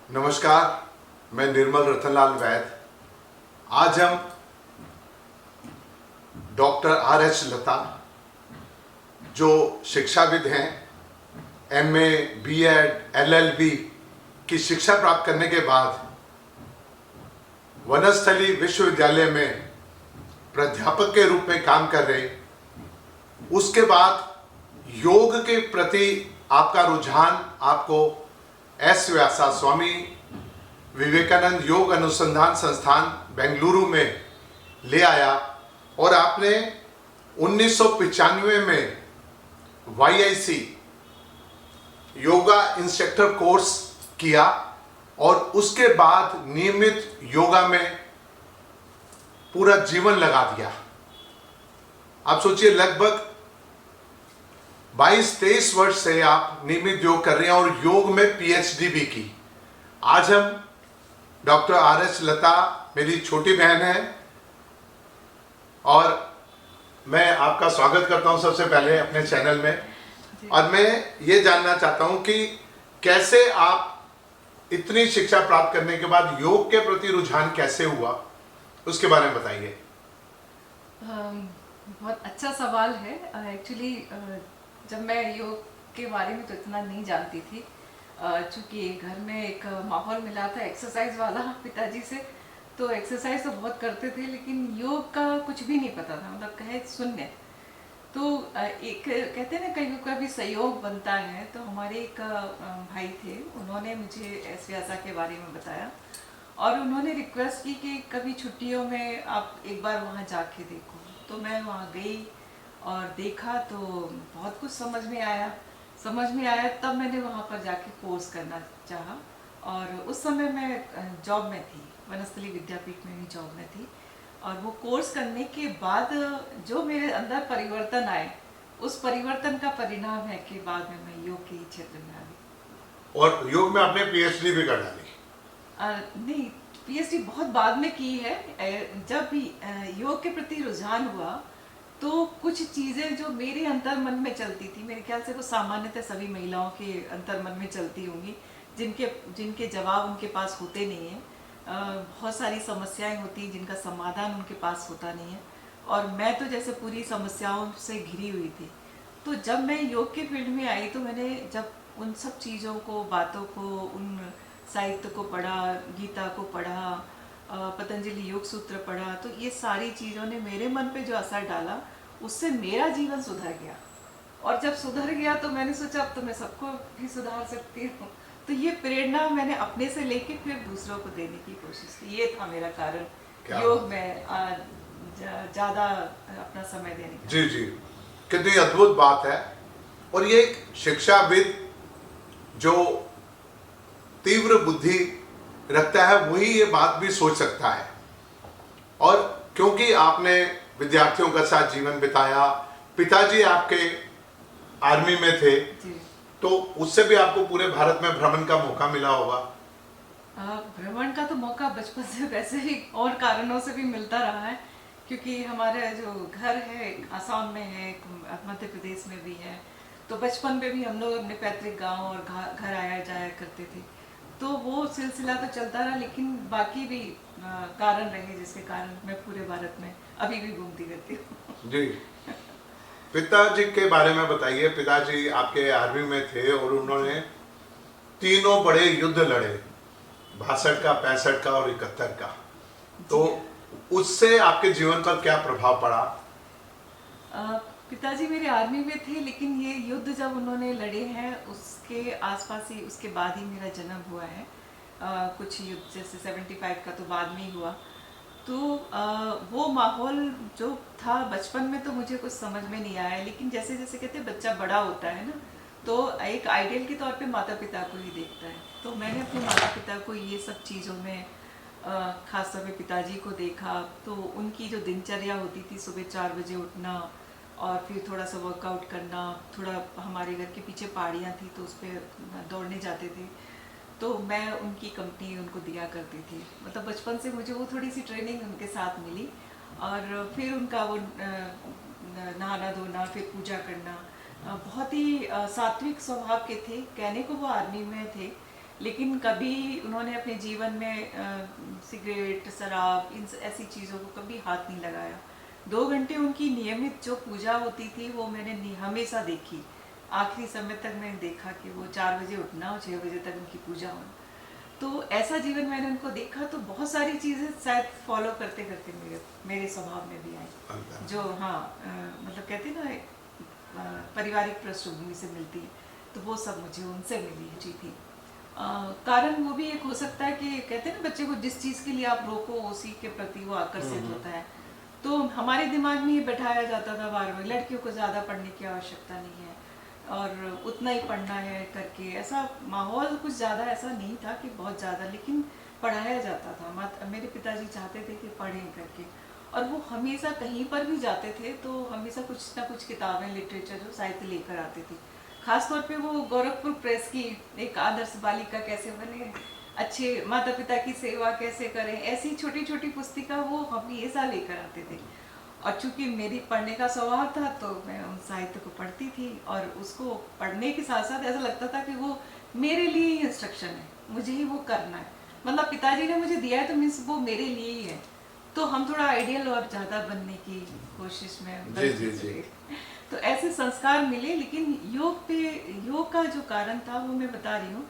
नमस्कार, मैं निर्मल रतनलाल वैद। आज हम डॉक्टर R.H. लता, जो शिक्षाविद हैं, MA, B.Ed, LLB की शिक्षा प्राप्त करने के बाद वनस्थली विश्वविद्यालय में प्राध्यापक के रूप में काम कर रहे, उसके बाद योग के प्रति आपका रुझान आपको एस व्यासा स्वामी विवेकानंद योग अनुसंधान संस्थान बेंगलुरु में ले आया और आपने 1995 में YIC योगा इंस्ट्रक्टर कोर्स किया और उसके बाद नियमित योगा में पूरा जीवन लगा दिया। आप सोचिए, लगभग 22-23 वर्ष से आप नियमित योग कर रहे हैं और योग में PhD भी की। आज हम डॉक्टर R.H. लता मेरी छोटी बहन है और मैं आपका स्वागत करता हूं सबसे पहले अपने चैनल में। और मैं ये जानना चाहता हूं कि कैसे आप इतनी शिक्षा प्राप्त करने के बाद योग के प्रति रुझान कैसे हुआ, उसके बारे में बताइए। बहुत अच्छा सवाल है। एक्चुअली जब मैं योग के बारे में तो इतना नहीं जानती थी, चूँकि घर में एक माहौल मिला था एक्सरसाइज वाला पिताजी से, तो एक्सरसाइज तो बहुत करते थे लेकिन योग का कुछ भी नहीं पता था, मतलब कहे शून्य। तो एक कहते हैं ना, कहीं का भी सहयोग बनता है। तो हमारे एक भाई थे, उन्होंने मुझे एस व्यासा के बारे में बताया और उन्होंने रिक्वेस्ट की कि कभी छुट्टियों में आप एक बार वहाँ जाके देखो। तो मैं वहाँ गई और देखा तो बहुत कुछ समझ में आया। तब मैंने वहाँ पर जाके कोर्स करना चाहा और उस समय मैं जॉब में थी, वनस्थली विद्यापीठ में भी जॉब में थी। और वो कोर्स करने के बाद जो मेरे अंदर परिवर्तन आए, उस परिवर्तन का परिणाम है कि बाद में मैं योग के क्षेत्र में आ गई। और योग में आपने PhD भी कर डाली? नहीं, PhD बहुत बाद में की है। जब भी योग के प्रति रुझान हुआ तो कुछ चीज़ें जो मेरे अंतर मन में चलती थी, मेरे ख्याल से वो सामान्यतः सभी महिलाओं के अंतर मन में चलती होंगी, जिनके जवाब उनके पास होते नहीं हैं। बहुत सारी समस्याएं होती हैं जिनका समाधान उनके पास होता नहीं है। और मैं तो जैसे पूरी समस्याओं से घिरी हुई थी। तो जब मैं योग के फील्ड में आई तो मैंने जब उन सब चीज़ों को, बातों को, उन साहित्य को पढ़ा, गीता को पढ़ा, पतंजलि योग सूत्र पढ़ा, तो ये सारी चीज़ों ने मेरे मन पे जो असर डाला, उससे मेरा जीवन सुधर गया। और जब सुधर गया तो मैंने सोचा अब तो मैं सबको भी सुधार सकती हूँ। तो ये प्रेरणा मैंने अपने से लेके फिर दूसरों को देने की कोशिश की। ये था मेरा कारण योग में ज़्यादा अपना समय देने का। जी, कितनी अद्भुत बात है। और ये एक शिक्षाविद जो तीव्र बुद्धि रखता है वही ये बात भी सोच सकता है। और क्योंकि आपने विद्यार्थियों के साथ जीवन बिताया, पिताजी आपके आर्मी में थे, तो उससे भी आपको पूरे भारत में भ्रमण का मौका मिला होगा। भ्रमण का तो मौका बचपन से वैसे ही और कारणों से भी मिलता रहा है, क्योंकि हमारा जो घर है आसाम में है, मध्य प्रदेश में भी है। तो बचपन में भी हम लोग अपने पैतृक गांव और घर आया जाया करते थे। तो वो सिलसिला तो चलता रहा, लेकिन बाकी भी कारण रहे जिसके कारण मैं पूरे भारत में अभी भी घूमती रहती हूँ। जी, पिताजी के बारे में बताइए। पिताजी आपके आर्मी में थे और उन्होंने तीनों बड़े युद्ध लड़े, 62 का, 65 का और 71 का। तो उससे आपके जीवन पर क्या प्रभाव पड़ा? पिताजी मेरे आर्मी में थे, लेकिन ये युद्ध जब उन्होंने लड़े हैं उसके आसपास ही, उसके बाद ही मेरा जन्म हुआ है। कुछ युद्ध जैसे 75 का तो बाद में ही हुआ। तो वो माहौल जो था बचपन में तो मुझे कुछ समझ में नहीं आया, लेकिन जैसे जैसे कहते हैं बच्चा बड़ा होता है ना, तो एक आइडियल के तौर पे माता पिता को ही देखता है। तो मैंने अपने माता पिता को ये सब चीज़ों में, खास तौर पे पिताजी को देखा। तो उनकी जो दिनचर्या होती थी, सुबह 4 बजे उठना और फिर थोड़ा सा वर्कआउट करना, थोड़ा हमारे घर के पीछे पहाड़ियाँ थी तो उस पर दौड़ने जाते थे। तो मैं उनकी कंपनी उनको दिया करती थी। मतलब बचपन से मुझे वो थोड़ी सी ट्रेनिंग उनके साथ मिली। और फिर उनका वो नहाना धोना, फिर पूजा करना, बहुत ही सात्विक स्वभाव के थे। कहने को वो आर्मी में थे, लेकिन कभी उन्होंने अपने जीवन में सिगरेट, शराब, इन ऐसी चीज़ों को कभी हाथ नहीं लगाया। 2 घंटे उनकी नियमित जो पूजा होती थी वो मैंने हमेशा देखी। आखिरी समय तक मैंने देखा कि वो 4 बजे उठना और 6 बजे तक उनकी पूजा होना। तो ऐसा जीवन मैंने उनको देखा, तो बहुत सारी चीज़ें शायद फॉलो करते करते मेरे स्वभाव में भी आई, जो हाँ मतलब कहते हैं ना पारिवारिक पृष्ठभूमि से मिलती है, तो वो सब मुझे उनसे मिली जी थी। कारण वो भी एक हो सकता है कि कहते हैं ना बच्चे को जिस चीज़ के लिए आप रोको उसी के प्रति वो आकर्षित होता है। तो हमारे दिमाग में ये बैठाया जाता था बार बार, लड़कियों को ज़्यादा पढ़ने की आवश्यकता नहीं है और उतना ही पढ़ना है करके, ऐसा माहौल कुछ ज़्यादा ऐसा नहीं था कि बहुत ज़्यादा, लेकिन पढ़ाया जाता था। मेरे पिताजी चाहते थे कि पढ़ें करके, और वो हमेशा कहीं पर भी जाते थे तो हमेशा कुछ ना कुछ किताबें, लिटरेचर, जो साहित्य लेकर आते थे। खासतौर पे वो गोरखपुर प्रेस की एक आदर्श बालिका कैसे बने, अच्छे माता पिता की सेवा कैसे करें, ऐसी छोटी छोटी पुस्तिका वो हमेशा लेकर आते थे। और चूंकि मेरी पढ़ने का स्वभाव था तो मैं उन साहित्य को पढ़ती थी, और उसको पढ़ने के साथ साथ ऐसा लगता था कि वो मेरे लिए ही इंस्ट्रक्शन है, मुझे ही वो करना है। मतलब पिताजी ने मुझे दिया है तो मीन्स वो मेरे लिए ही है। तो हम थोड़ा आइडियल और ज़्यादा बनने की कोशिश में जी। तो ऐसे संस्कार मिले। लेकिन योग का जो कारण था वो मैं बता रही हूँ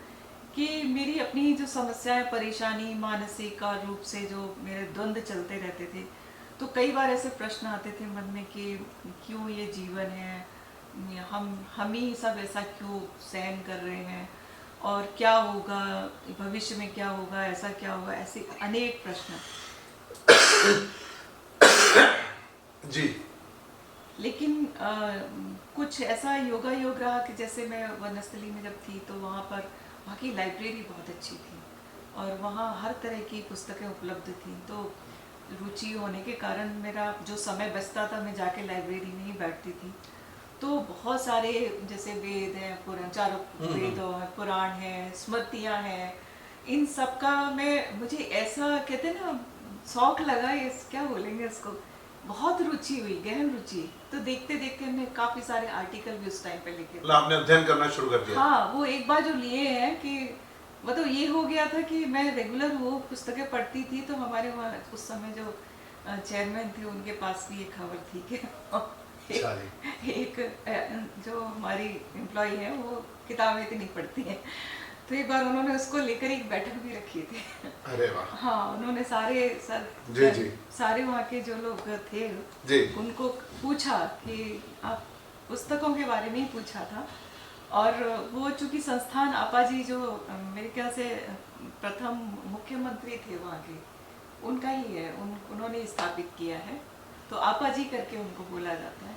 कि मेरी अपनी जो समस्याएं, परेशानी, मानसिक रूप से जो मेरे द्वंद्व चलते रहते थे, तो कई बार ऐसे प्रश्न आते थे मन में कि क्यों ये जीवन है, हम ही सब ऐसा क्यों सहन कर रहे हैं, और क्या होगा भविष्य में, क्या होगा, ऐसा क्या होगा, ऐसे अनेक प्रश्न। जी। लेकिन कुछ ऐसा योग रहा कि जैसे मैं वनस्थली में जब थी तो वहाँ की लाइब्रेरी बहुत अच्छी थी और वहाँ हर तरह की पुस्तकें उपलब्ध थी। तो रुचि होने के कारण मेरा जो समय बचता था मैं जाके लाइब्रेरी में ही बैठती थी। तो बहुत सारे जैसे वेद हैं, पुराण, चारों वेद और पुराण हैं, स्मृतियाँ हैं, इन सब का मुझे ऐसा कहते हैं ना शौक लगा, ये क्या बोलेंगे उसको, बहुत रुचि हुई, गहन रुचि। तो देखते देखते हमने काफी सारे आर्टिकल भी उस टाइम पे लिखे। मतलब आपने अध्ययन करना शुरू कर दिया? हाँ, वो एक बार जो लिए हैं कि मतलब ये हो गया था कि मैं रेगुलर वो पुस्तकें पढ़ती थी। तो हमारे वहाँ उस समय जो चेयरमैन थे उनके पास भी एक खबर थी कि एक जो हमारी एम्प्लॉय है वो किताबें इतनी पढ़ती है। तो एक बार उन्होंने उसको लेकर एक बैठक भी रखी थी। अरे वाह। हाँ, उन्होंने सारे वहाँ के जो लोग थे जी, उनको पूछा कि आप पुस्तकों के बारे में ही पूछा था। और वो चूंकि संस्थान आपाजी जो मेरे ख्याल से प्रथम मुख्यमंत्री थे वहाँ के, उनका ही है, उन्होंने स्थापित किया है, तो आपाजी करके उनको बोला जाता है।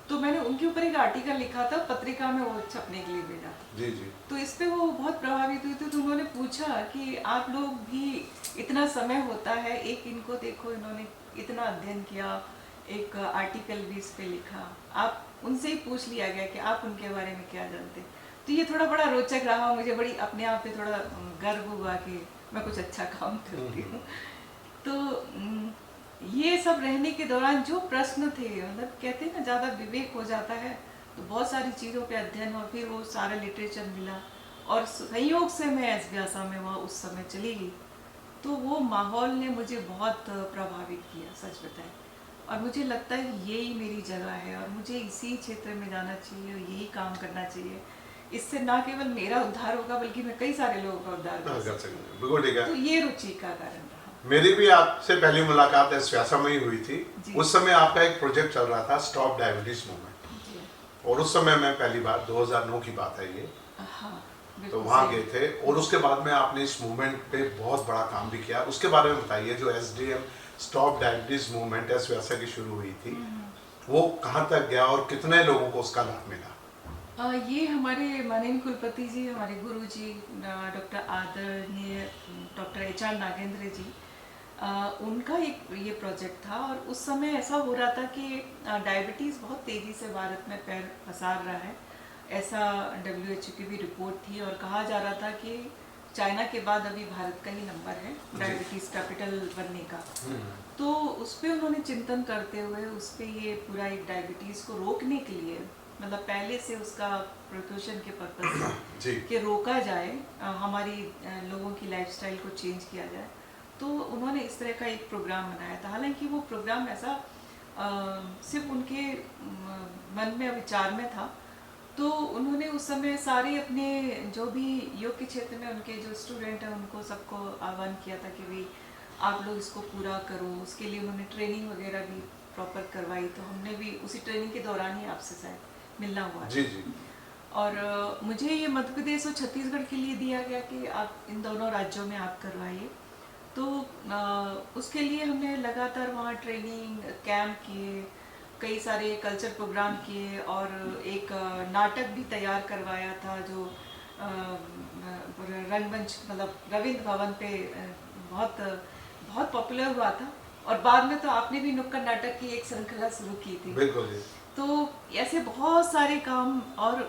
तो मैंने उनके ऊपर एक आर्टिकल लिखा था, पत्रिका में वो छपने के लिए भेजा। जी जी। तो इस पे वो बहुत प्रभावित हुई थी। तो उन्होंने पूछा कि आप लोग भी इतना समय होता है, एक इनको देखो, इन्होंने इतना अध्ययन किया, एक आर्टिकल भी इस पे लिखा, आप उनसे ही पूछ लिया गया कि आप उनके बारे में क्या जानते। तो ये थोड़ा बड़ा रोचक रहा, मुझे बड़ी अपने आप पे थोड़ा गर्व हुआ कि मैं कुछ अच्छा काम करती हूँ। तो ये सब रहने के दौरान जो प्रश्न थे, मतलब कहते हैं ना ज़्यादा विवेक हो जाता है तो बहुत सारी चीज़ों पे अध्ययन, और फिर वो सारा लिटरेचर मिला, और संयोग से मैं एस व्यासा में वहाँ उस समय चली गई। तो वो माहौल ने मुझे बहुत प्रभावित किया, सच बताएं। और मुझे लगता है यही मेरी जगह है और मुझे इसी क्षेत्र में जाना चाहिए और यही काम करना चाहिए। इससे ना केवल मेरा उद्धार होगा बल्कि मैं कई सारे लोगों का उद्धार कर सकूंगी। बिल्कुल ठीक है। तो ये रुचि का कारण रहा। मेरी भी आपसे पहली मुलाकात एस व्यासा में ही हुई थी। उस समय आपका एक प्रोजेक्ट चल रहा था, स्टॉप डायबिटीज मूवमेंट, और उस समय मैं पहली बार 2009 की बात है ये, तो वहाँ गए थे। और उसके बाद में आपने इस मूवमेंट पे बहुत बड़ा काम भी किया। उसके बारे में बताइए, जो SDM stop diabetes movement S Vyasa की शुरू हुई थी, वो कहाँ तक गया और कितने लोगों को उसका लाभ मिला? ये हमारे माननीय कुलपति जी, हमारे गुरु जी डॉक्टर आदरणीय डॉक्टर HR नागेंद्र जी, उनका एक ये प्रोजेक्ट था। और उस समय ऐसा हो रहा था कि डायबिटीज़ बहुत तेज़ी से भारत में पैर पसार रहा है, ऐसा WHO की भी रिपोर्ट थी। और कहा जा रहा था कि चाइना के बाद अभी भारत का ही नंबर है डायबिटीज़ कैपिटल बनने का। तो उस पर उन्होंने चिंतन करते हुए उस पर ये पूरा एक डायबिटीज़ को रोकने के लिए मतलब पहले से उसका प्रिकॉशन के पर्पज से जी कि रोका जाए, हमारी लोगों की लाइफस्टाइल को चेंज किया जाए, तो उन्होंने इस तरह का एक प्रोग्राम बनाया था। हालांकि वो प्रोग्राम ऐसा सिर्फ उनके मन में विचार में था, तो उन्होंने उस समय सारे अपने जो भी योग के क्षेत्र में उनके जो स्टूडेंट हैं उनको सबको आह्वान किया था कि भाई आप लोग इसको पूरा करो। उसके लिए उन्होंने ट्रेनिंग वगैरह भी प्रॉपर करवाई, तो हमने भी उसी ट्रेनिंग के दौरान ही आपसे शायद मिलना हुआ जी जी और मुझे ये मध्य प्रदेश और छत्तीसगढ़ के लिए दिया गया कि आप इन दोनों राज्यों में आप करवाइए। तो उसके लिए हमने लगातार वहाँ ट्रेनिंग कैंप किए, कई सारे कल्चर प्रोग्राम किए और एक नाटक भी तैयार करवाया था जो रंगमंच मतलब रविंद्र भवन पे बहुत बहुत पॉपुलर हुआ था। और बाद में तो आपने भी नुक्कड़ नाटक की एक श्रृंखला शुरू की थी। बिल्कुल जी। तो ऐसे बहुत सारे काम, और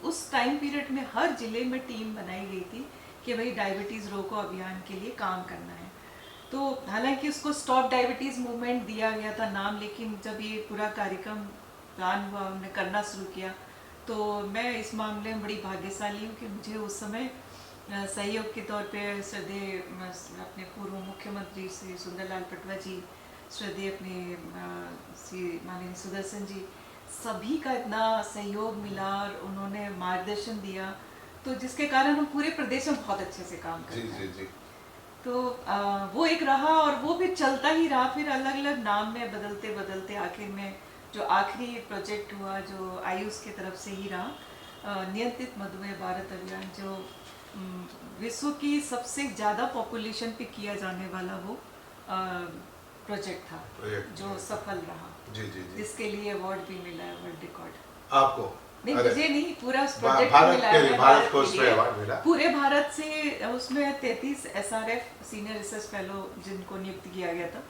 उस टाइम पीरियड में हर जिले में टीम बनाई गई थी कि भाई डायबिटीज़ रोको अभियान के लिए काम करना है। तो हालांकि उसको स्टॉप डायबिटीज़ मूवमेंट दिया गया था नाम, लेकिन जब ये पूरा कार्यक्रम प्लान हुआ, हमने करना शुरू किया, तो मैं इस मामले में बड़ी भाग्यशाली हूँ कि मुझे उस समय सहयोग के तौर पे श्रद्धेय अपने पूर्व मुख्यमंत्री श्री सुंदरलाल पटवा जी, श्रद्धेय अपने श्री माननीय सुदर्शन जी, सभी का इतना सहयोग मिला और उन्होंने मार्गदर्शन दिया, तो जिसके कारण हम पूरे प्रदेश में बहुत अच्छे से काम कर जी रहे जी हैं। जी तो वो एक रहा और वो भी चलता ही रहा, फिर अलग अलग नाम में बदलते बदलते आखिर में जो आखिरी प्रोजेक्ट हुआ जो आयुष की तरफ से ही रहा, नियंत्रित मधुमेह भारत अभियान, जो विश्व की सबसे ज़्यादा पॉपुलेशन पे किया जाने वाला वो प्रोजेक्ट था, जो सफल रहा, जी जी जी जिसके लिए अवार्ड भी मिला है, वर्ल्ड रिकॉर्ड। आपको नहीं, अरे, मुझे नहीं, पूरा उस प्रोजेक्ट भारत मिला के है, लिए, भारत भारत को के उसमें लिए। अवार्ड मिला। पूरे भारत से उसमें 33 SRF सीनियर रिसर्च फेलो जिनको नियुक्त किया गया था,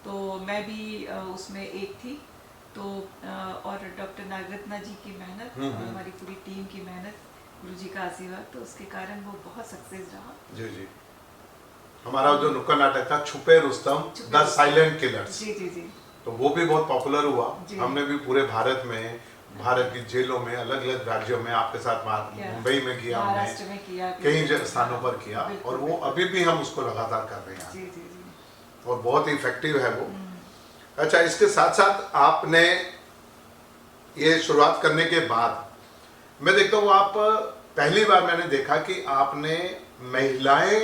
तो मैं भी उसमें एक थी। तो और डॉक्टर नागरत्ना जी की मेहनत और हमारी पूरी टीम की मेहनत, गुरु जी का आशीर्वाद, तो उसके कारण वो बहुत सक्सेस रहा। जी जी। हमारा जो नुक्कड़ नाटक था छुपे रुस्तम द साइलेंट किलर्स, जी जी जी, तो वो भी बहुत पॉपुलर हुआ। जी। हमने भी पूरे भारत में, भारत की जेलों में, अलग अलग राज्यों में आपके साथ मुंबई में किया, महाराष्ट्र में किया, कई स्थानों पर किया, बिल्कुल, और वो बिल्कुल। अभी भी हम उसको लगातार कर रहे हैं जी जी जी। और बहुत ही इफेक्टिव है वो। अच्छा, इसके साथ साथ आपने ये शुरुआत करने के बाद मैं देखता हूँ, आप पहली बार मैंने देखा कि आपने महिलाएं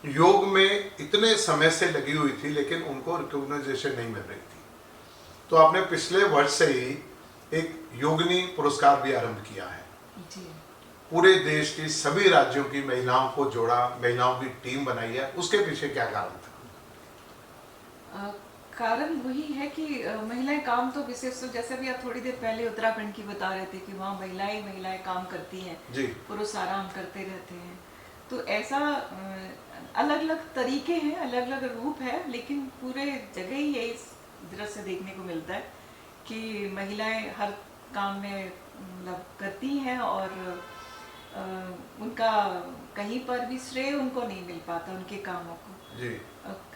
योग में इतने समय से लगी हुई थी लेकिन उनको रिकॉग्नाइजेशन नहीं मिल रही थी, तो आपने पिछले वर्ष से ही एक योगिनी पुरस्कार भी आरंभ किया है। जी। पूरे देश की सभी राज्यों की महिलाओं को जोड़ा, महिलाओं की टीम बनाई है, उसके पीछे क्या कारण था? कारण वही है कि महिलाएं काम तो विशेष रूप, जैसे भी आप थोड़ी देर पहले उत्तराखंड की बता रहे थे कि वहाँ महिलाएं काम करती हैं, पुरुष आराम करते रहते हैं, तो ऐसा अलग अलग तरीके हैं, अलग अलग रूप है, लेकिन पूरे जगह ही यही दृश्य देखने को मिलता है कि महिलाएं हर काम में मतलब करती हैं और उनका कहीं पर भी श्रेय उनको नहीं मिल पाता उनके कामों को। जी।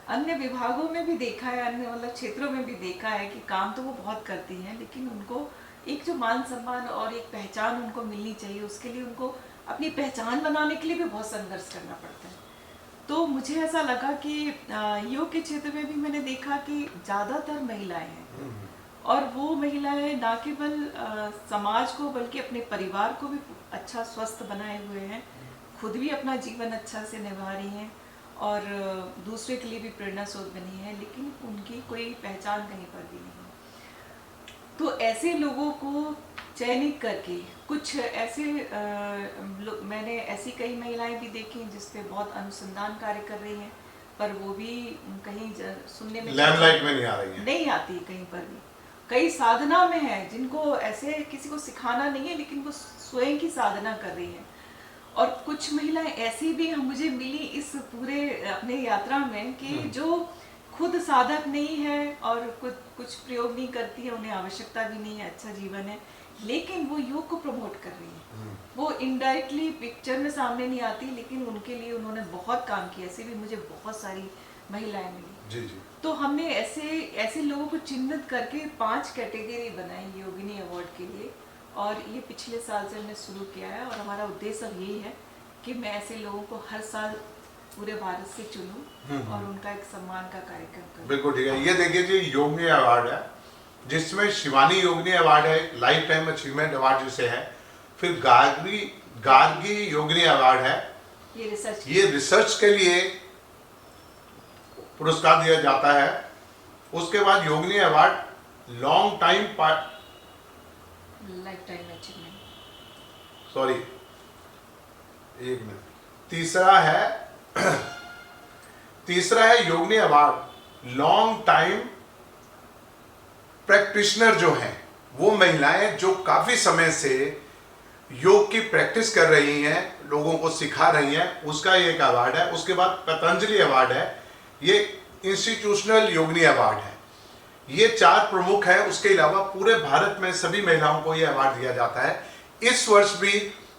अन्य विभागों में भी देखा है, अन्य मतलब क्षेत्रों में भी देखा है कि काम तो वो बहुत करती हैं, लेकिन उनको एक जो मान सम्मान और एक पहचान उनको मिलनी चाहिए, उसके लिए उनको अपनी पहचान बनाने के लिए भी बहुत संघर्ष करना पड़ता है। तो मुझे ऐसा लगा कि योग के क्षेत्र में भी मैंने देखा कि ज़्यादातर महिलाएं हैं, और वो महिलाएं न केवल समाज को बल्कि अपने परिवार को भी अच्छा स्वस्थ बनाए हुए हैं, खुद भी अपना जीवन अच्छा से निभा रही हैं और दूसरे के लिए भी प्रेरणा स्रोत बनी है, लेकिन उनकी कोई पहचान कहीं पर भी नहीं है। तो ऐसे लोगों को चयनित करके कुछ ऐसे मैंने ऐसी कई महिलाएं भी देखी जिस पे बहुत अनुसंधान कार्य कर रही हैं, पर वो भी कहीं सुनने में लैमलाइट में नहीं आ रही है, नहीं आती कहीं पर भी। कई साधना में है जिनको ऐसे किसी को सिखाना नहीं है, लेकिन वो स्वयं की साधना कर रही हैं। और कुछ महिलाएं ऐसी भी मुझे मिली इस पूरे अपने यात्रा में कि जो खुद साधक नहीं है और कुछ प्रयोग नहीं करती है, उन्हें आवश्यकता भी नहीं है, अच्छा जीवन है, लेकिन वो योग को प्रमोट कर रही है। वो इनडायरेक्टली पिक्चर में सामने नहीं आती, लेकिन उनके लिए उन्होंने बहुत काम किया। ऐसे भी मुझे बहुत सारी महिलाएं मिली। जी जी। तो हमने ऐसे लोगों को चिन्हित करके 5 कैटेगरी बनाई योगिनी अवार्ड के लिए, और ये पिछले साल से हमने शुरू किया है और हमारा उद्देश्य अब यही है कि मैं ऐसे लोगों को हर साल पूरे भारत से चुनूं और उनका एक सम्मान का कार्यक्रम करूं। बिल्कुल ठीक है। ये देखिए जी, योगनी अवार्ड है जिसमें शिवानी योगनी अवार्ड है, लाइफ टाइम अचीवमेंट अवार्ड जिसे है, फिर गार्गी योगनी अवार्ड है, ये रिसर्च के लिए पुरस्कार दिया जाता है। उसके बाद Yogini award long time life time achievement, sorry एक मिनट, तीसरा है Yogini award long time practitioner, जो हैं वो महिलाएं जो काफी समय से योग की प्रैक्टिस कर रही हैं, लोगों को सिखा रही हैं, उसका एक अवार्ड है। उसके बाद पतंजलि अवार्ड है, ये इंस्टीट्यूशनल योगनी अवार्ड है। ये 4 प्रमुख है। उसके अलावा पूरे भारत में सभी महिलाओं को यह अवार्ड दिया जाता है। इस वर्ष भी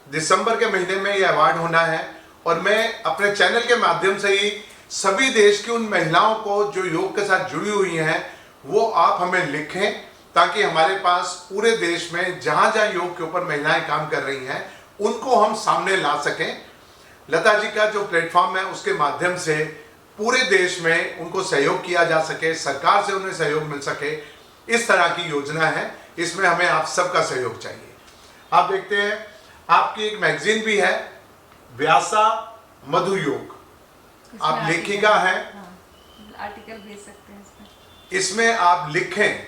दिसंबर के महीने में यह अवार्ड होना है और मैं अपने चैनल के माध्यम से ही सभी देश की उन महिलाओं को जो योग के साथ जुड़ी हुई हैं वो आप हमें लिखें, ताकि हमारे पास पूरे देश में जहां जहां योग के ऊपर महिलाएं काम कर रही हैं उनको हम सामने ला सकें। लता जी का जो प्लेटफॉर्म है उसके माध्यम से पूरे देश में उनको सहयोग किया जा सके, सरकार से उन्हें सहयोग मिल सके, इस तरह की योजना है। इसमें हमें आप सबका सहयोग चाहिए। आप देखते हैं आपकी एक मैगजीन भी है, व्यासा मधु योग, आप लेखिका हैं, आर्टिकल भेज सकते हैं इसमें। इसमें आप लिखें,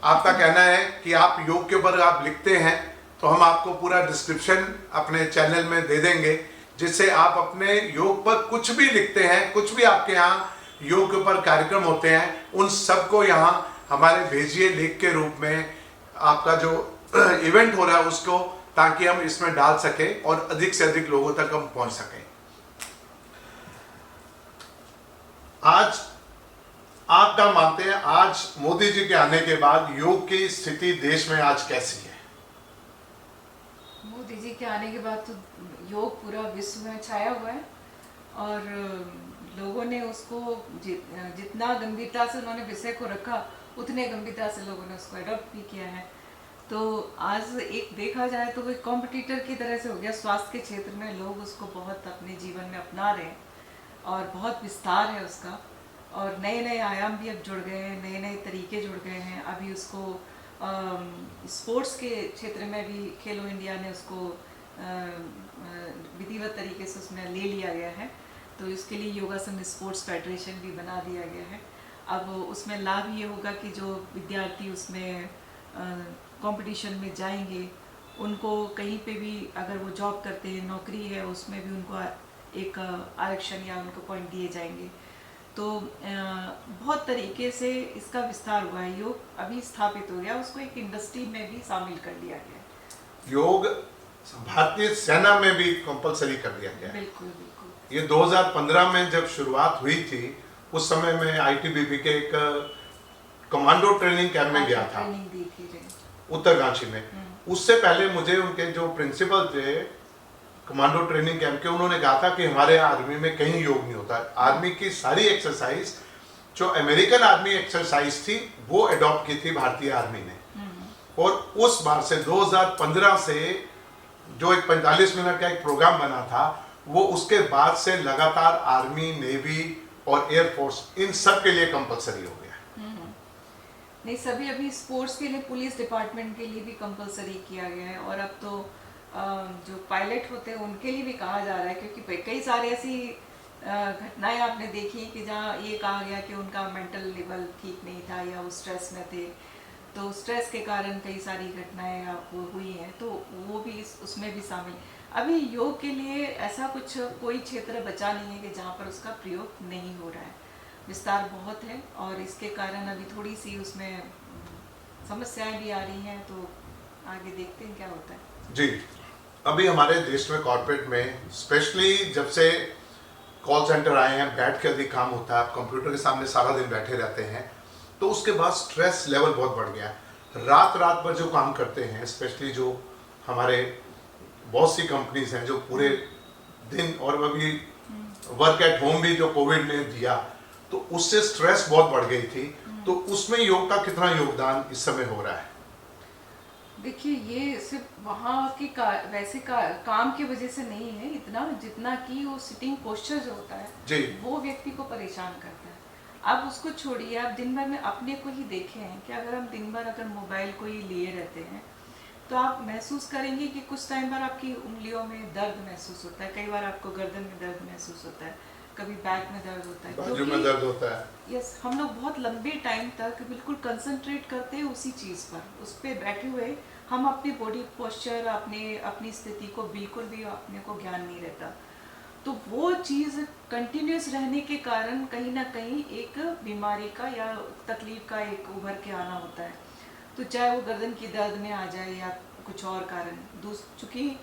आपका कहना है कि आप योग के ऊपर आप लिखते हैं तो हम आपको पूरा डिस्क्रिप्शन अपने चैनल में दे देंगे, जिससे आप अपने योग पर कुछ भी लिखते हैं, कुछ भी आपके यहाँ योग के ऊपर कार्यक्रम होते हैं, उन सबको यहाँ हमारे भेजिए लेख के रूप में, आपका जो इवेंट हो रहा है उसको, ताकि हम इसमें डाल सकें और अधिक से अधिक लोगों तक हम पहुंच सकें। आज आप क्या मानते हैं, आज मोदी जी के आने के बाद योग की स्थिति देश में आज कैसी है? मोदी जी के आने के बाद तो योग पूरा विश्व में छाया हुआ है और लोगों ने उसको जितना गंभीरता से उन्होंने विषय को रखा, उतने गंभीरता से लोगों ने उसको अडॉप्ट भी किया है। तो आज एक देखा जाए तो वो एक कॉम्पिटिटर की तरह से हो गया। स्वास्थ्य के क्षेत्र में लोग उसको बहुत अपने जीवन में अपना रहे हैं और बहुत विस्तार है उसका, और नए नए आयाम भी अब जुड़ गए हैं, नए नए तरीके जुड़ गए हैं। अभी उसको स्पोर्ट्स के क्षेत्र में भी खेलो इंडिया ने उसको विधिवत तरीके से उसमें ले लिया गया है। तो इसके लिए योगासन स्पोर्ट्स फेडरेशन भी बना दिया गया है। अब उसमें लाभ ये होगा कि जो विद्यार्थी उसमें कंपटीशन में जाएंगे, उनको कहीं पे भी अगर वो जॉब करते हैं, नौकरी है, उसमें भी उनको एक आरक्षण या उनको पॉइंट दिए जाएंगे। तो बहुत तरीके से इसका विस्तार हुआ है। योग अभी स्थापित हो गया, उसको एक इंडस्ट्री में भी शामिल कर लिया गया है। योग भारतीय सेना में भी कंपलसरी कर दिया गया है। बिल्कुल बिल्कुल। ये 2015 में जब शुरुआत हुई थी, उस समय मैं आईटीबीपी के एक कमांडो ट्रेनिंग कैंप में गया था, ट्रेनिंग दी थी उत्तरकाशी में। उससे पहले मुझे उनके जो प्रिंसिपल थे कमांडो ट्रेनिंग कैंप के, उन्होंने कहा था कि हमारे आर्मी में कहीं योग नहीं होता। आर्मी की सारी एक्सरसाइज जो अमेरिकन आर्मी एक्सरसाइज थी वो अडॉप्ट की थी भारतीय आर्मी ने। और उस बार से 2015 से जो एक 45 मिनट का एक प्रोग्राम बना था, वो उसके बाद से लगातार आर्मी, नेवी और एयरफोर्स इन सब के लिए कंपलसरी हो गया। नहीं, सभी अभी स्पोर्ट्स के लिए, पुलिस डिपार्टमेंट के लिए भी कंपलसरी किया गया है। और अब तो जो पायलट होते हैं उनके लिए भी कहा जा रहा है, क्योंकि कई सारी ऐसी घटनाएं आपने देखी कि जहाँ ये कहा गया कि उनका मेंटल लेवल ठीक नहीं था या वो स्ट्रेस में थे, तो स्ट्रेस के कारण कई सारी घटनाएं हुई हैं, तो वो भी उसमें भी शामिल। अभी योग के लिए ऐसा कुछ कोई क्षेत्र बचा नहीं है कि जहाँ पर उसका प्रयोग नहीं हो रहा है। विस्तार बहुत है और इसके कारण अभी थोड़ी सी उसमें समस्याएं भी आ रही हैं, तो आगे देखते हैं क्या होता है। जी, अभी हमारे देश में कॉर्पोरेट में स्पेशली जब से कॉल सेंटर आए हैं, बैठ के अधिक काम होता है, आप कंप्यूटर के सामने सारा दिन बैठे रहते हैं, तो उसके बाद स्ट्रेस लेवल बहुत बढ़ गया। रात रात भर जो काम करते हैं, स्पेशली जो हमारे बहुत सी कंपनीज हैं जो पूरे दिन, और अभी वर्क एट होम भी जो कोविड ने दिया, तो उससे स्ट्रेस बहुत बढ़ गई थी। तो उसमें योग का कितना योगदान इस समय हो रहा है? देखिए ये सिर्फ वहाँ के काम की वजह से नहीं है इतना, जितना कि वो सिटिंग पोस्चर जो होता है जी। वो व्यक्ति को परेशान करता है। आप उसको छोड़िए, आप दिन भर में अपने को ही देखे हैं कि अगर हम दिन भर अगर मोबाइल को ही लिए रहते हैं तो आप महसूस करेंगे कि कुछ टाइम बाद आपकी उंगलियों में दर्द महसूस होता है, कई बार आपको गर्दन में दर्द महसूस होता है, कभी बैक में दर्द होता है, बाजू में दर्द होता है। यस, हम लोग बहुत लंबे टाइम तक बिल्कुल कंसंट्रेट करते हैं उसी चीज़ पर, उस पर बैठे हुए हम अपनी बॉडी पोस्चर, अपनी स्थिति को बिल्कुल भी अपने को ज्ञान नहीं रहता। तो वो चीज़ कंटिन्यूस रहने के कारण कहीं ना कहीं एक बीमारी का या तकलीफ का एक उभर के आना होता है। तो चाहे वो गर्दन की दर्द में आ जाए या कुछ और कारण, चूँकि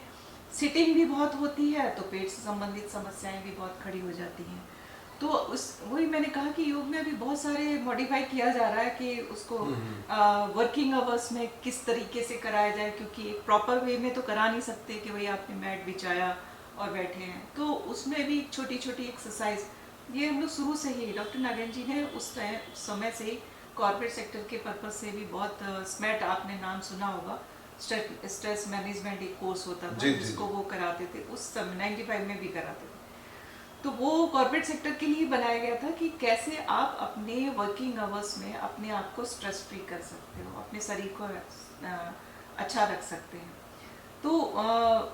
सिटिंग भी बहुत होती है तो पेट से संबंधित समस्याएं भी बहुत खड़ी हो जाती हैं। तो उस वही मैंने कहा कि योग में अभी बहुत सारे मॉडिफाई किया जा रहा है कि उसको वर्किंग आवर्स में किस तरीके से कराया जाए, क्योंकि एक प्रॉपर वे में तो करा नहीं सकते कि भाई आपने मैट बिछाया और बैठे हैं। तो उसमें भी छोटी छोटी एक्सरसाइज ये हम लोग शुरू से ही डॉक्टर नागेंद्र जी ने उस समय से ही कॉर्पोरेट सेक्टर के पर्पज से भी बहुत स्मैट, आपने नाम सुना होगा, स्ट्रेस मैनेजमेंट एक कोर्स होता था जिसको वो कराते थे उस समय 95 में भी कराते थे। तो वो कॉर्पोरेट सेक्टर के लिए बनाया गया था कि कैसे आप अपने वर्किंग आवर्स में अपने आप को स्ट्रेस फ्री कर सकते हो, अपने शरीर को अच्छा रख सकते हैं। तो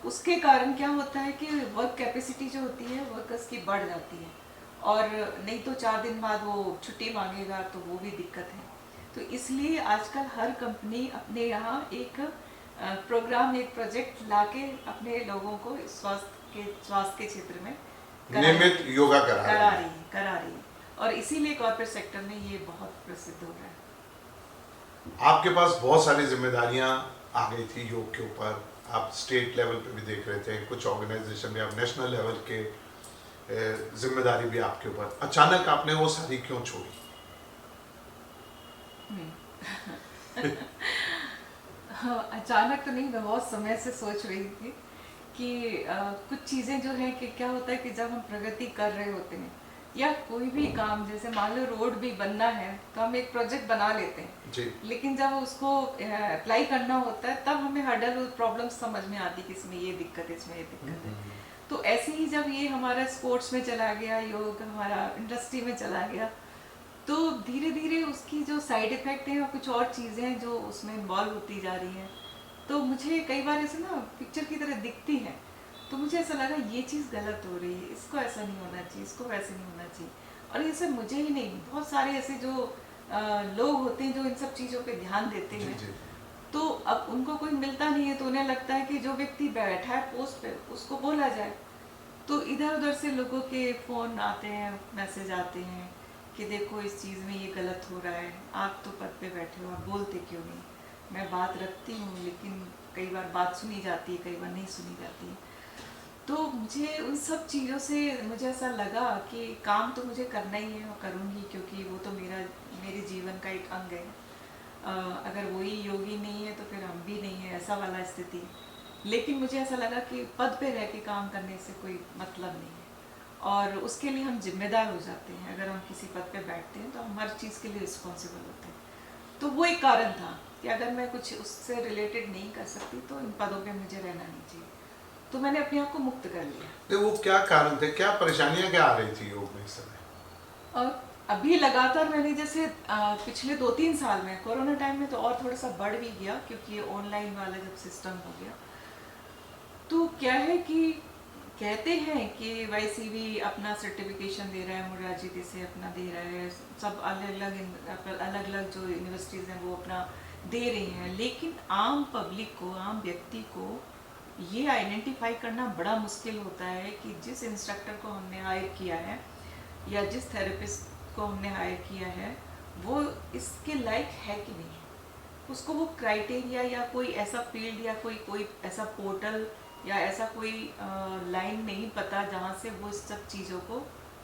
उसके कारण क्या होता है कि वर्क कैपेसिटी जो होती है वर्कर्स की बढ़ जाती है, और नहीं तो 4 दिन बाद वो छुट्टी मांगेगा तो वो भी दिक्कत है। तो इसलिए आजकल हर कंपनी अपने यहाँ एक प्रोग्राम, एक प्रोजेक्ट लाके अपने लोगों को स्वास्थ्य के क्षेत्र में नियमित योगा करा रही है, और इसीलिए कॉर्पोरेट सेक्टर में ये बहुत प्रसिद्ध हो रहा है। आपके पास बहुत सारी जिम्मेदारियां आ गई थी योग के ऊपर, आप स्टेट लेवल पे भी देख रहे थे, कुछ ऑर्गेनाइजेशन में, आप नेशनल लेवल के जिम्मेदारी भी आपके ऊपर, अचानक आपने वो सारी क्यों छोड़ी? अचानक तो नहीं, मैं बहुत समय से सोच रही थी कि कुछ चीज़ें जो है कि क्या होता है कि जब हम प्रगति कर रहे होते हैं या कोई भी काम, जैसे मान लो रोड भी बनना है तो हम एक प्रोजेक्ट बना लेते हैं जी। लेकिन जब उसको अप्लाई करना होता है तब हमें हर्डल प्रॉब्लम समझ में आती कि इसमें ये दिक्कत है, इसमें ये दिक्कत है। तो ऐसे ही जब ये हमारा स्पोर्ट्स में चला गया, योग हमारा इंडस्ट्री में चला गया, तो धीरे धीरे उसकी जो साइड इफेक्ट है और कुछ और चीज़ें हैं जो उसमें इन्वॉल्व होती जा रही हैं, तो मुझे कई बार ऐसे ना पिक्चर की तरह दिखती है, तो मुझे ऐसा लगा ये चीज़ गलत हो रही है, इसको ऐसा नहीं होना चाहिए, इसको वैसे नहीं होना चाहिए। और ये सिर्फ मुझे ही नहीं, बहुत सारे ऐसे जो लोग होते हैं जो इन सब चीज़ों पे ध्यान देते हैं, तो अब उनको कोई मिलता नहीं है तो उन्हें लगता है कि जो व्यक्ति बैठा है पोस्ट पे उसको बोला जाए। तो इधर उधर से लोगों के फ़ोन आते हैं, मैसेज आते हैं कि देखो इस चीज़ में ये गलत हो रहा है, आप तो पद पे बैठे हो, आप बोलते क्यों नहीं। मैं बात रखती हूँ लेकिन कई बार बात सुनी जाती है, कई बार नहीं सुनी जाती है। तो मुझे उन सब चीज़ों से मुझे ऐसा लगा कि काम तो मुझे करना ही है और करूँगी, क्योंकि वो तो मेरे जीवन का एक अंग है। अगर वही योगी नहीं है तो फिर हम भी नहीं है, ऐसा वाला स्थिति। लेकिन मुझे ऐसा लगा कि पद पे रह के काम करने से कोई मतलब नहीं है, और उसके लिए हम जिम्मेदार हो जाते हैं। अगर हम किसी पद पे बैठते हैं तो हम हर चीज़ के लिए रिस्पॉन्सिबल होते हैं। तो वो एक कारण था कि अगर मैं कुछ उससे रिलेटेड नहीं कर सकती तो इन पदों पे मुझे रहना नहीं चाहिए, तो मैंने अपने आप को मुक्त कर लिया। तो वो क्या कारण थे, क्या परेशानियां क्या आ रही थी योग में इस समय? और अभी लगातार मैंने जैसे पिछले 2-3 साल में, कोरोना टाइम में तो और थोड़ा सा बढ़ भी गया क्योंकि ऑनलाइन वाला जब सिस्टम हो गया, तो क्या है कि कहते हैं कि YCB अपना सर्टिफिकेशन दे रहा है, मोरारजी से अपना दे रहा है, सब अलग अलग जो यूनिवर्सिटीज़ हैं वो अपना दे रही हैं, लेकिन आम पब्लिक को, आम व्यक्ति को ये आइडेंटिफाई करना बड़ा मुश्किल होता है कि जिस इंस्ट्रक्टर को हमने हायर किया है या जिस थेरेपिस्ट को हमने हायर किया है वो इसके लायक है कि नहीं है। उसको वो क्राइटेरिया या कोई ऐसा फील्ड या कोई ऐसा पोर्टल या ऐसा कोई लाइन नहीं पता जहाँ से वो इस सब चीज़ों को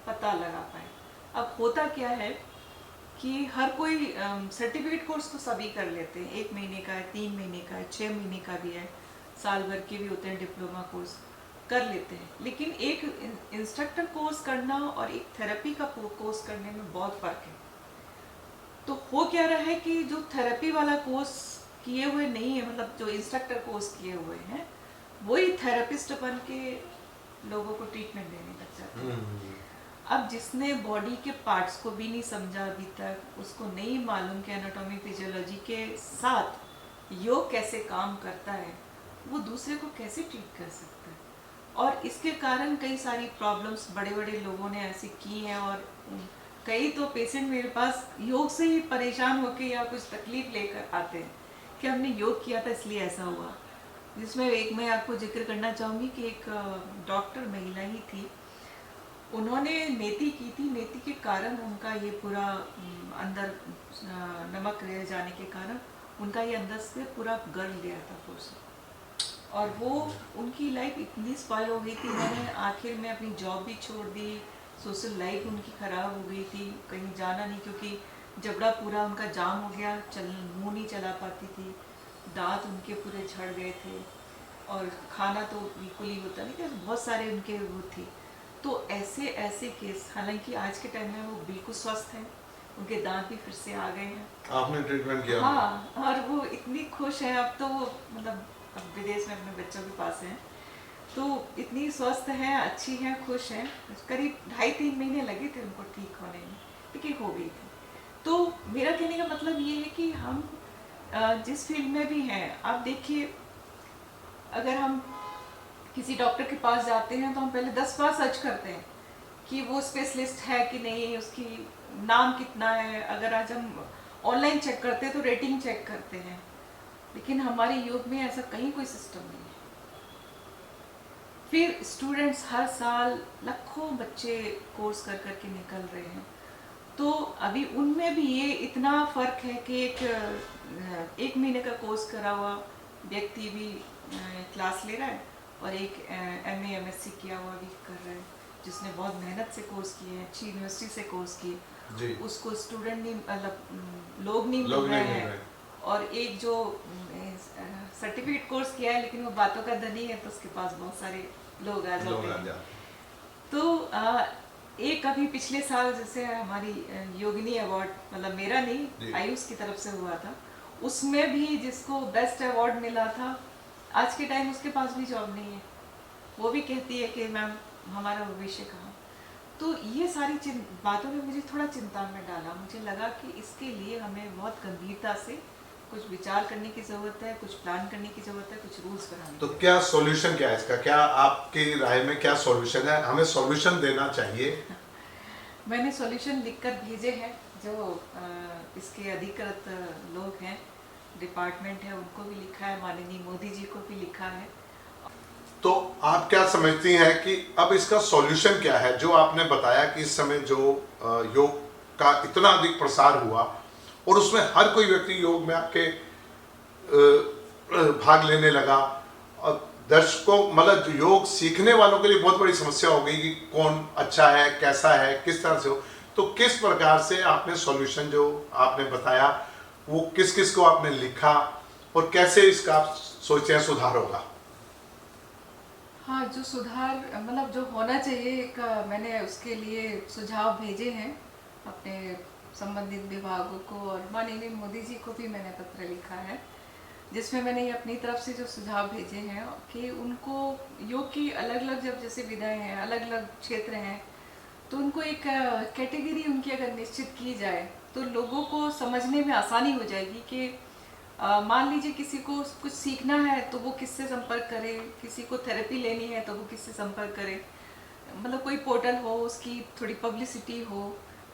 पता लगा पाए। अब होता क्या है कि हर कोई सर्टिफिकेट कोर्स तो सभी कर लेते हैं, 1 महीने का है, 3 महीने का है, 6 महीने का भी है, साल भर के भी होते हैं, डिप्लोमा कोर्स कर लेते हैं। लेकिन एक इंस्ट्रक्टर कोर्स करना और एक थेरेपी का कोर्स करने में बहुत फ़र्क है। तो हो क्या रहा है कि जो थेरेपी वाला कोर्स किए हुए नहीं है, मतलब जो इंस्ट्रक्टर कोर्स किए हुए हैं वही थेरेपिस्ट बन के लोगों को ट्रीटमेंट देने लग जाते हैं। अब जिसने बॉडी के पार्ट्स को भी नहीं समझा अभी तक, उसको नहीं मालूम कि एनाटॉमी फिजियोलॉजी के साथ योग कैसे काम करता है, वो दूसरे को कैसे ट्रीट कर सकता है। और इसके कारण कई सारी प्रॉब्लम्स बड़े बड़े लोगों ने ऐसी की हैं, और कई तो पेशेंट मेरे पास योग से ही परेशान होकर या कुछ तकलीफ लेकर आते हैं कि हमने योग किया था इसलिए ऐसा हुआ। जिसमें एक मैं आपको जिक्र करना चाहूँगी कि एक डॉक्टर महिला ही थी, उन्होंने नेति की थी, नेति के कारण उनका ये पूरा अंदर नमक रह जाने के कारण उनका ये अंदर से पूरा गल गया था पोर्शन, और वो उनकी लाइफ इतनी स्पॉइल हो गई थी। उन्होंने आखिर में अपनी जॉब भी छोड़ दी, सोशल लाइफ उनकी ख़राब हो गई थी, कहीं जाना नहीं, क्योंकि जबड़ा पूरा उनका जाम हो गया, मुँह नहीं चला पाती थी, दांत उनके पूरे झड़ गए थे, और खाना तो बिल्कुल ही होता नहीं था, बहुत सारे उनके वो थे। तो ऐसे ऐसे केस, हालांकि आज के टाइम में वो बिल्कुल स्वस्थ हैं, उनके दांत भी फिर से आ गए हैं। आपने ट्रीटमेंट किया? हाँ, और वो इतनी खुश हैं अब तो, वो मतलब अब विदेश में अपने बच्चों के पास हैं, तो इतनी स्वस्थ हैं, अच्छी हैं, खुश हैं। करीब 2.5-3 महीने लगे थे उनको ठीक होने में, लेकिन हो गई थी। तो मेरा कहने का मतलब ये है कि हम जिस फील्ड में भी हैं, आप देखिए, अगर हम किसी डॉक्टर के पास जाते हैं तो हम पहले 10 बार सर्च करते हैं कि वो स्पेशलिस्ट है कि नहीं, उसकी नाम कितना है। अगर आज हम ऑनलाइन चेक करते हैं तो रेटिंग चेक करते हैं, लेकिन हमारे योग में ऐसा कहीं कोई सिस्टम नहीं है। फिर स्टूडेंट्स हर साल लाखों बच्चे कोर्स कर कर के निकल रहे हैं, तो अभी उनमें भी ये इतना फ़र्क है कि एक महीने का कोर्स करा हुआ व्यक्ति भी क्लास ले रहा है, और एक MA MSc किया हुआ भी कर रहा है, जिसने बहुत मेहनत से कोर्स किए हैं, अच्छी यूनिवर्सिटी से कोर्स किए, उसको स्टूडेंट नहीं, मतलब लोग नहीं मिल रहे हैं। और एक जो सर्टिफिकेट कोर्स किया है लेकिन वो बातों का धनी है, तो उसके पास बहुत सारे लोग आ जाते हैं। तो एक अभी पिछले साल जैसे हमारी योगिनी अवार्ड, मतलब मेरा नहीं, आयुष की तरफ से हुआ था, उसमें भी जिसको बेस्ट अवार्ड मिला था, आज के टाइम उसके पास भी जॉब नहीं है। वो भी कहती है कि मैम हमारा भविष्य कहाँ। तो ये सारी बातों ने मुझे थोड़ा चिंता में डाला। मुझे लगा कि इसके लिए हमें बहुत गंभीरता से कुछ विचार करने की ज़रूरत है, कुछ प्लान करने की ज़रूरत है, कुछ रूल्स बनाने। तो क्या सॉल्यूशन क्या है इसका? क्या आपकी राय में क्या सॉल्यूशन है? हमें सॉल्यूशन देना चाहिए। मैंने सॉल्यूशन लिखकर भेजे हैं, जो इसके अधिकृत लोग हैं, डिपार्टमेंट है, उनको भी लिखा है, माननीय मोदी जी को भी लिखा है। तो आप क्या समझती हैं कि अब इसका सॉल्यूशन क्या है? जो आपने बताया कि इस समय जो योग का इतना अधिक प्रसार हुआ और उसमें हर कोई व्यक्ति योग में आके भाग लेने लगा, और दर्शकों, मतलब योग सीखने वालों के लिए बहुत बड़ी समस्या हो गई कि कौन अच्छा है, कैसा है, किस तरह से हो। तो किस प्रकार से आपने सॉल्यूशन जो आपने बताया वो किस किस को आपने लिखा, और कैसे इसका आप सोचते हैं सुधार होगा? हाँ, जो सुधार मतलब जो होना चाहिए, एक मैंने उसके लिए सुझाव भेजे हैं अपने संबंधित विभागों को, और माननीय मोदी जी को भी मैंने पत्र लिखा है, जिसमें मैंने अपनी तरफ से जो सुझाव भेजे हैं कि उनको योग की अलग अलग, जब जैसे विधाएं हैं, अलग अलग क्षेत्र हैं, तो उनको एक कैटेगरी उनकी अगर निश्चित की जाए तो लोगों को समझने में आसानी हो जाएगी कि मान लीजिए किसी को कुछ सीखना है तो वो किससे संपर्क करे, किसी को थेरेपी लेनी है तो वो किससे संपर्क करे, मतलब कोई पोर्टल हो, उसकी थोड़ी पब्लिसिटी हो,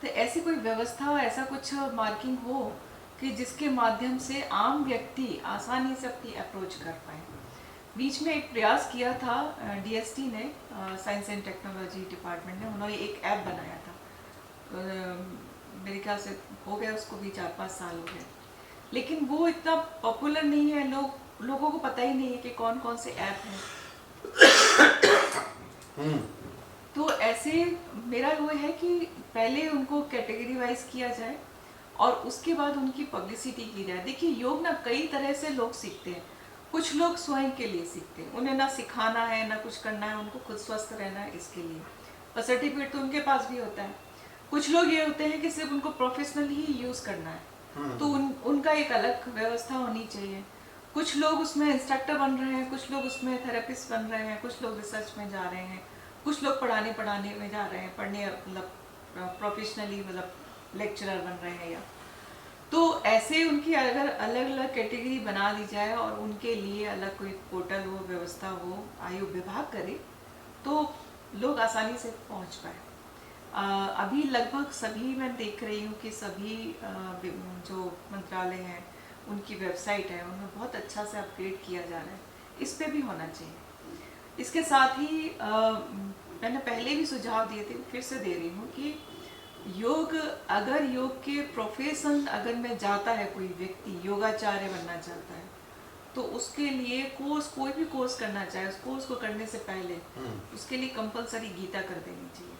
तो ऐसी कोई व्यवस्था हो, ऐसा कुछ मार्किंग हो कि जिसके माध्यम से आम व्यक्ति आसानी से अपनी अप्रोच कर पाए। बीच में एक प्रयास किया था DST ने, साइंस एंड टेक्नोलॉजी डिपार्टमेंट ने, उन्होंने एक ऐप बनाया था, मेरे ख्याल से हो गया उसको भी 4-5 साल हो गए, लेकिन वो इतना पॉपुलर नहीं है, लोगों को पता ही नहीं है कि कौन कौन से ऐप हैं। तो ऐसे मेरा वो है कि पहले उनको कैटेगरी वाइज किया जाए और उसके बाद उनकी पब्लिसिटी की जाए। देखिए, योग ना कई तरह से लोग सीखते हैं। कुछ लोग स्वयं के लिए सीखते हैं, उन्हें ना सिखाना है ना कुछ करना है, उनको खुद स्वस्थ रहना है, इसके लिए, और सर्टिफिकेट तो उनके पास भी होता है। कुछ लोग ये होते हैं कि सिर्फ उनको प्रोफेशनल ही यूज़ करना है, तो उनका एक अलग व्यवस्था होनी चाहिए। कुछ लोग उसमें इंस्ट्रक्टर बन रहे हैं, कुछ लोग उसमें थेरेपिस्ट बन रहे हैं, कुछ लोग रिसर्च में जा रहे हैं, कुछ लोग पढ़ाने में जा रहे हैं, पढ़ने मतलब प्रोफेशनली मतलब लेक्चरर बन रहे हैं। या तो ऐसे उनकी अगर अलग अलग कैटेगरी बना दी जाए और उनके लिए अलग कोई पोर्टल हो, व्यवस्था हो, आयु विभाग करे, तो लोग आसानी से पहुंच पाए। अभी लगभग सभी मैं देख रही हूँ कि सभी जो मंत्रालय हैं उनकी वेबसाइट है उनमें बहुत अच्छा से अपग्रेड किया जा रहा है। इस पे भी होना चाहिए। इसके साथ ही मैंने पहले भी सुझाव दिए थे, फिर से दे रही हूँ कि योग, अगर योग के प्रोफेशन अगर में जाता है कोई व्यक्ति, योगाचार्य बनना चाहता है, तो उसके लिए कोर्स, कोई भी कोर्स करना चाहे, उस कोर्स को करने से पहले उसके लिए कंपलसरी गीता कर देनी चाहिए।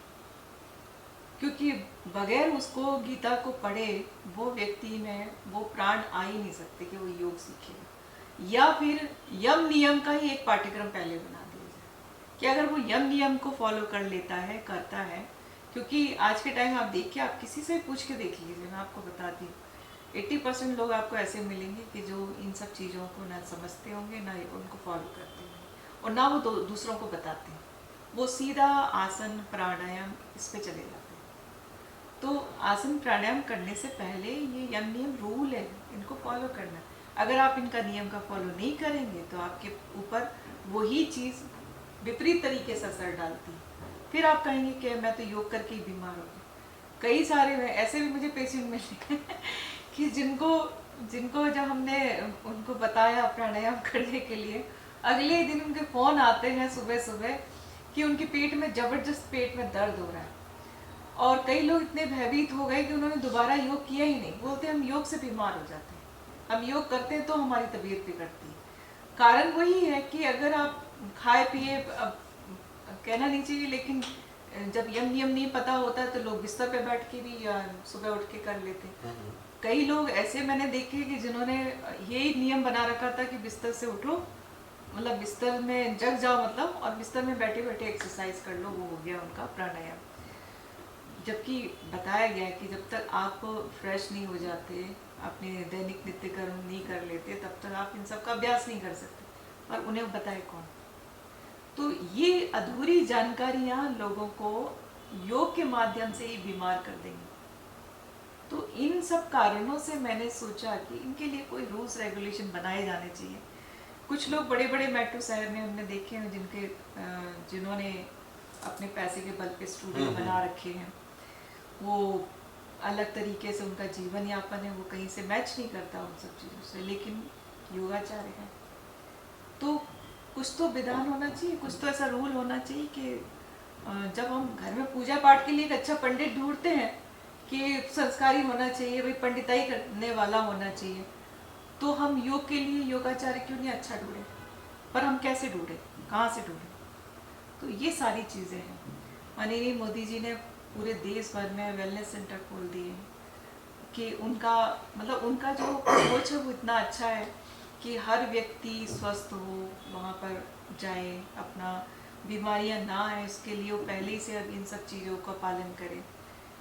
क्योंकि बगैर उसको गीता को पढ़े वो व्यक्ति में वो प्राण आ ही नहीं सकते कि वो योग सीखे। या फिर यम नियम का ही एक पाठ्यक्रम पहले बना दिया जाए कि अगर वो यम नियम को फॉलो कर लेता है, करता है। क्योंकि आज के टाइम आप देखिए, आप किसी से पूछ के देख लीजिए, मैं आपको बताती हूँ 80% लोग आपको ऐसे मिलेंगे कि जो इन सब चीज़ों को ना समझते होंगे, ना उनको फॉलो करते होंगे, और ना वो दूसरों को बताते हैं। वो सीधा आसन प्राणायाम इस पे चले जाते हैं। तो आसन प्राणायाम करने से पहले ये यम नियम रूल है, इनको फॉलो करना है। अगर आप इनका नियम का फॉलो नहीं करेंगे तो आपके ऊपर वही चीज़ विपरीत तरीके से असर डालती है। फिर आप कहेंगे कि मैं तो योग करके ही बीमार हो गई। कई सारे ऐसे भी मुझे पेशेंट मिले कि जिनको जब हमने उनको बताया प्राणायाम करने के लिए, अगले दिन उनके फ़ोन आते हैं सुबह सुबह कि उनके पेट में ज़बरदस्त पेट में दर्द हो रहा है। और कई लोग इतने भयभीत हो गए कि उन्होंने दोबारा योग किया ही नहीं। बोलते हम योग से बीमार हो जाते हैं, हम योग करते हैं तो हमारी तबीयत बिगड़ती है। कारण वही है कि अगर आप खाए पिए, कहना नहीं चाहिए, लेकिन जब यम नियम नहीं पता होता है तो लोग बिस्तर पे बैठ के भी या सुबह उठ के कर लेते हैं। कई लोग ऐसे मैंने देखे कि जिन्होंने यही नियम बना रखा था कि बिस्तर से उठो, मतलब बिस्तर में जग जाओ मतलब, और बिस्तर में बैठे बैठे एक्सरसाइज कर लो, वो हो गया उनका प्राणायाम। जबकि बताया गया है कि जब तक आप फ्रेश नहीं हो जाते, अपने दैनिक नित्य कर्म नहीं कर लेते, तब तक आप इन सब का अभ्यास नहीं कर सकते। और उन्हें बताए कौन? तो ये अधूरी जानकारियां लोगों को योग के माध्यम से ही बीमार कर देंगी। तो इन सब कारणों से मैंने सोचा कि इनके लिए कोई रूल्स रेगुलेशन बनाए जाने चाहिए। कुछ लोग बड़े बड़े मेट्रो शहर में हमने देखे हैं जिन्होंने अपने पैसे के बल पे स्टूडियो बना रखे हैं, वो अलग तरीके से उनका जीवन यापन है, वो कहीं से मैच नहीं करता उन सब चीज़ों से, लेकिन योगाचार्य है। तो कुछ तो विधान होना चाहिए, कुछ तो ऐसा रूल होना चाहिए कि जब हम घर में पूजा पाठ के लिए एक अच्छा पंडित ढूंढते हैं कि संस्कारी होना चाहिए, भाई पंडिताई करने वाला होना चाहिए, तो हम योग के लिए योगाचार्य क्यों नहीं अच्छा ढूंढे? पर हम कैसे ढूंढे, कहाँ से ढूंढे? तो ये सारी चीज़ें हैं। माननीय मोदी जी ने पूरे देश भर में वेलनेस सेंटर खोल दिए हैं कि उनका मतलब उनका जो अप्रोच है वो इतना अच्छा है कि हर व्यक्ति स्वस्थ हो, वहाँ पर जाए, अपना बीमारियाँ ना आए, इसके लिए वो पहले ही से अब इन सब चीज़ों का पालन करें।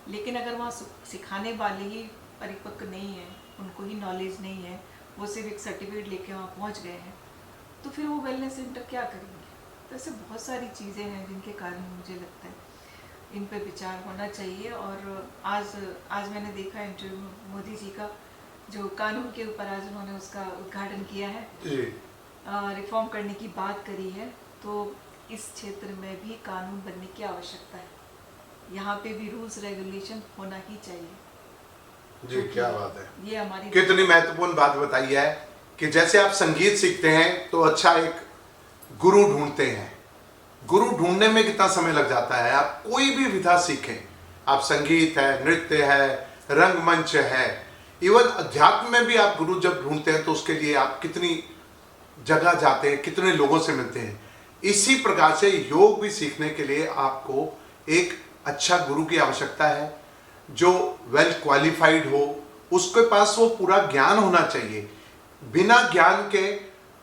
लेकिन अगर वहाँ सिखाने वाले ही परिपक्व नहीं है, उनको ही नॉलेज नहीं है, वो सिर्फ एक सर्टिफिकेट लेके वहाँ पहुँच गए हैं, तो फिर वो वेलनेस सेंटर क्या करेंगे? तो ऐसे बहुत सारी चीज़ें हैं जिनके कारण मुझे लगता है इन पे विचार होना चाहिए। और आज मैंने देखा इंटरव्यू में मोदी जी का, जो कानून के ऊपर आज उन्होंने उसका उद्घाटन किया है, रिफॉर्म करने की बात करी है, तो इस क्षेत्र में भी कानून बनने की आवश्यकता है। यहाँ पे भी रूल्स रेगुलेशन होना ही चाहिए। जी, क्या बात है, ये हमारी कितनी महत्वपूर्ण बात बताई है कि जैसे आप संगीत सीखते हैं तो अच्छा एक गुरु ढूंढते हैं। गुरु ढूंढने में कितना समय लग जाता है? आप कोई भी विधा सीखें, आप संगीत है, नृत्य है, रंगमंच है, इवन अध्यात्म में भी आप गुरु जब ढूंढते हैं तो उसके लिए आप कितनी जगह जाते हैं, कितने लोगों से मिलते हैं। इसी प्रकार से योग भी सीखने के लिए आपको एक अच्छा गुरु की आवश्यकता है, जो वेल क्वालिफाइड हो, उसके पास वो पूरा ज्ञान होना चाहिए। बिना ज्ञान के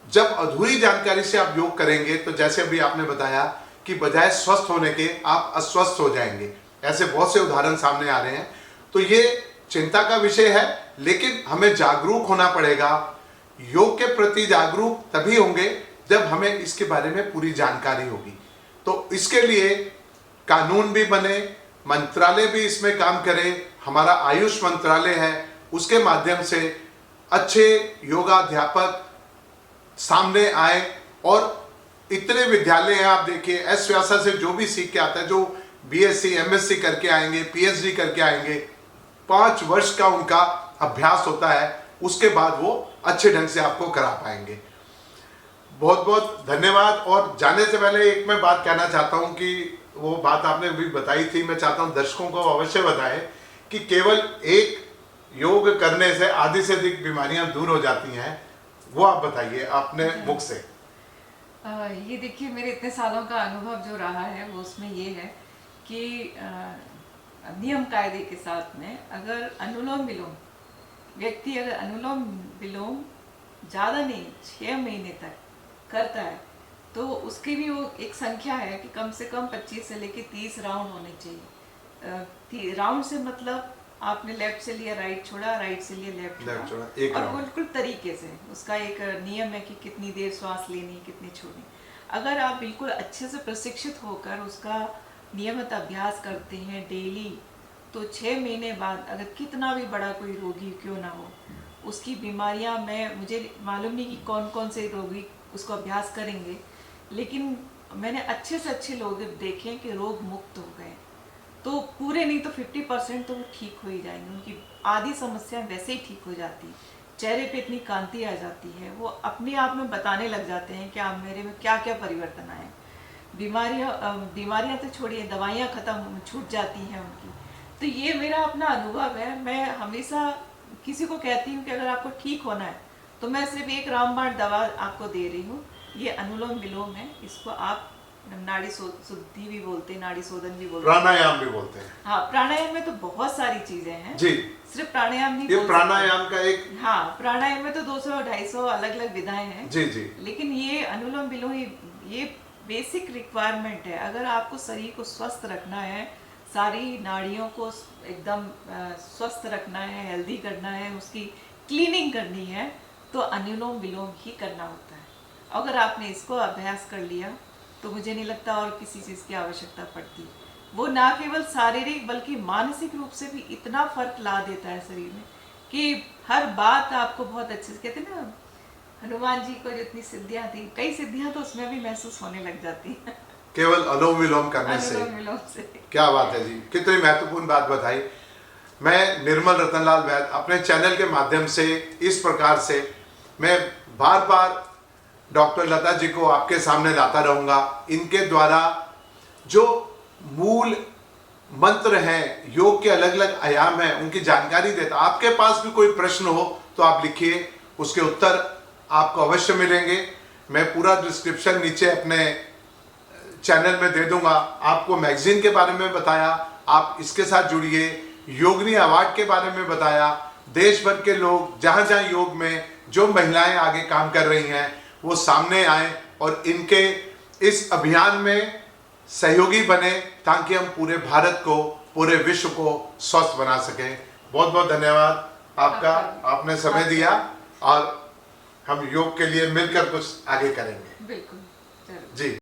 जब अधूरी जानकारी से आप योग करेंगे तो जैसे अभी आपने बताया कि बजाय स्वस्थ होने के आप अस्वस्थ हो जाएंगे। ऐसे बहुत से उदाहरण सामने आ रहे हैं। तो ये चिंता का विषय है, लेकिन हमें जागरूक होना पड़ेगा। योग के प्रति जागरूक तभी होंगे जब हमें इसके बारे में पूरी जानकारी होगी। तो इसके लिए कानून भी बने, मंत्रालय भी इसमें काम करे। हमारा आयुष मंत्रालय है, उसके माध्यम से अच्छे योगाध्यापक सामने आए। और इतने विद्यालय हैं, आप देखिए एस व्यासा से जो भी सीख के आता है, जो बीएससी एमएससी करके आएंगे, पीएचडी करके आएंगे, 5 वर्ष का उनका अभ्यास होता है, उसके बाद वो अच्छे ढंग से आपको करा पाएंगे। बहुत बहुत धन्यवाद। और जाने से पहले एक मैं बात कहना चाहता हूं कि वो बात आपने भी बताई थी, मैं चाहता हूं दर्शकों को अवश्य बताएं कि केवल एक योग करने से आधी से अधिक बीमारियां दूर हो जाती हैं। वो आप बताइए अपने मुख से। ये देखिए, मेरे इतने सालों का अनुभव जो रहा है वो उसमें ये है कि नियम कायदे के साथ में अगर अनुलोम विलोम व्यक्ति अगर अनुलोम विलोम ज़्यादा नहीं 6 महीने तक करता है तो उसकी भी वो एक संख्या है कि कम से कम 25 से लेके 30 राउंड होने चाहिए। राउंड से मतलब आपने लेफ्ट से लिया राइट छोड़ा, राइट से लिया लेफ्ट छोड़ा, एक और बिल्कुल तरीके से उसका एक नियम है कि कितनी देर श्वास लेनी, कितनी छोड़नी। अगर आप बिल्कुल अच्छे से प्रशिक्षित होकर उसका नियमित अभ्यास करते हैं डेली, तो 6 महीने बाद अगर कितना भी बड़ा कोई रोगी क्यों ना हो, उसकी बीमारियां, मुझे मालूम नहीं कि कौन कौन से रोगी उसको अभ्यास करेंगे, लेकिन मैंने अच्छे से अच्छे लोग देखे कि रोग मुक्त हो गए। तो पूरे नहीं तो 50% तो वो ठीक हो ही जाएंगे, उनकी आधी समस्या वैसे ही ठीक हो जाती, चेहरे पे इतनी कांति आ जाती है, वो अपने आप में बताने लग जाते हैं कि आप मेरे में क्या क्या परिवर्तन आए। बीमारियां तो छोड़िए, दवाइयाँ खत्म छूट जाती हैं उनकी। तो ये मेरा अपना अनुभव है। मैं हमेशा किसी को कहती हूँ कि अगर आपको ठीक होना है तो मैं सिर्फ एक रामबाण दवा आपको दे रही हूँ, ये अनुलोम विलोम है। इसको आप नाड़ी शुद्धि भी बोलते हैं, नाड़ी शोधन भी बोलते हैं, प्राणायाम भी बोलते हैं। हाँ, प्राणायाम में तो बहुत सारी चीजें हैं जी, सिर्फ प्राणायाम नहीं, ये प्राणायाम का एक, हाँ, प्राणायाम में तो 200-250 अलग अलग विधाएं हैं। जी जी, लेकिन ये अनुलोम विलोम ये बेसिक रिक्वायरमेंट है। अगर आपको शरीर को स्वस्थ रखना है, सारी नाड़ियों को एकदम स्वस्थ रखना है, हेल्दी करना है, उसकी क्लीनिंग करनी है, तो अनुलोम विलोम ही करना होता है। अगर आपने इसको अभ्यास कर लिया तो मुझे नहीं लगता और किसी चीज़ की आवश्यकता पड़ती। वो ना केवल शारीरिक बल्कि मानसिक रूप से भी इतना फर्क ला देता है शरीर में कि हर बात आपको बहुत अच्छे से, कहते हैं ना हनुमान जी को जितनी सिद्धियां थी, कई सिद्धियां तो उसमें भी महसूस होने लग जाती हैं केवल अनुलोम विलोम करने से। अनुलोम विलोम से। क्या बात है जी, कितनी महत्वपूर्ण बात बताई। मैं निर्मल रतनलाल वैद अपने चैनल के माध्यम से इस प्रकार से मैं बार बार डॉक्टर लता जी को आपके सामने लाता रहूंगा। इनके द्वारा जो मूल मंत्र हैं, योग के अलग अलग आयाम हैं, उनकी जानकारी देता। आपके पास भी कोई प्रश्न हो तो आप लिखिए, उसके उत्तर आपको अवश्य मिलेंगे। मैं पूरा डिस्क्रिप्शन नीचे अपने चैनल में दे दूंगा। आपको मैगजीन के बारे में बताया, आप इसके साथ जुड़िए। योगिनी अवार्ड के बारे में बताया। देश भर के लोग जहां जहां योग में जो महिलाएं आगे काम कर रही हैं वो सामने आए और इनके इस अभियान में सहयोगी बने, ताकि हम पूरे भारत को, पूरे विश्व को स्वस्थ बना सकें। बहुत बहुत धन्यवाद आपका, आपने समय दिया और हम योग के लिए मिलकर कुछ आगे करेंगे। बिल्कुल, जी।